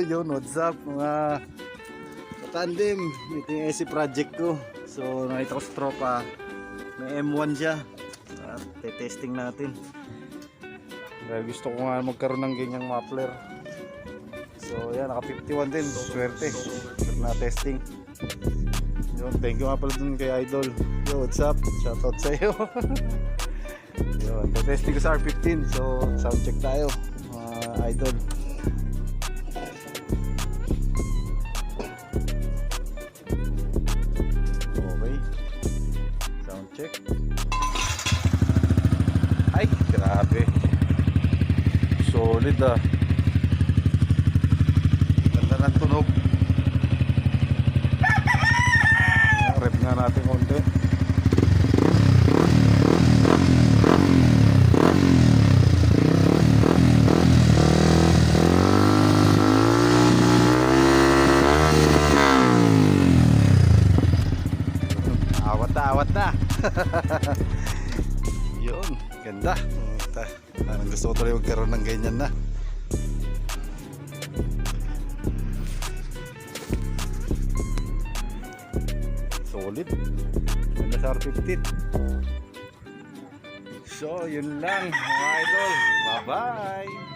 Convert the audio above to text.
yun, what's up mga katandem. Ito yung SC project ko. So nakita ko sa tropa, may M1 siya at testing natin. Dahil gusto ko nga magkaroon ng ganyang muffler. So yan, naka 51 din, swerte na testing. Yun, thank you nga pala dun kay Idol. Yo, what's up? Shoutout sa iyo. Yun, testing ko sa R15. So sound check tayo mga Idol. Check. Ay, grabe. Solid ah. Ganda ng tunog. Rep nga natin konti. Awat na. Yun, ganda. Parang gusto ko tuloy magkaroon ng ganyan na. Solid. Ganda sa R15. So, yun lang mga idol. Bye-bye.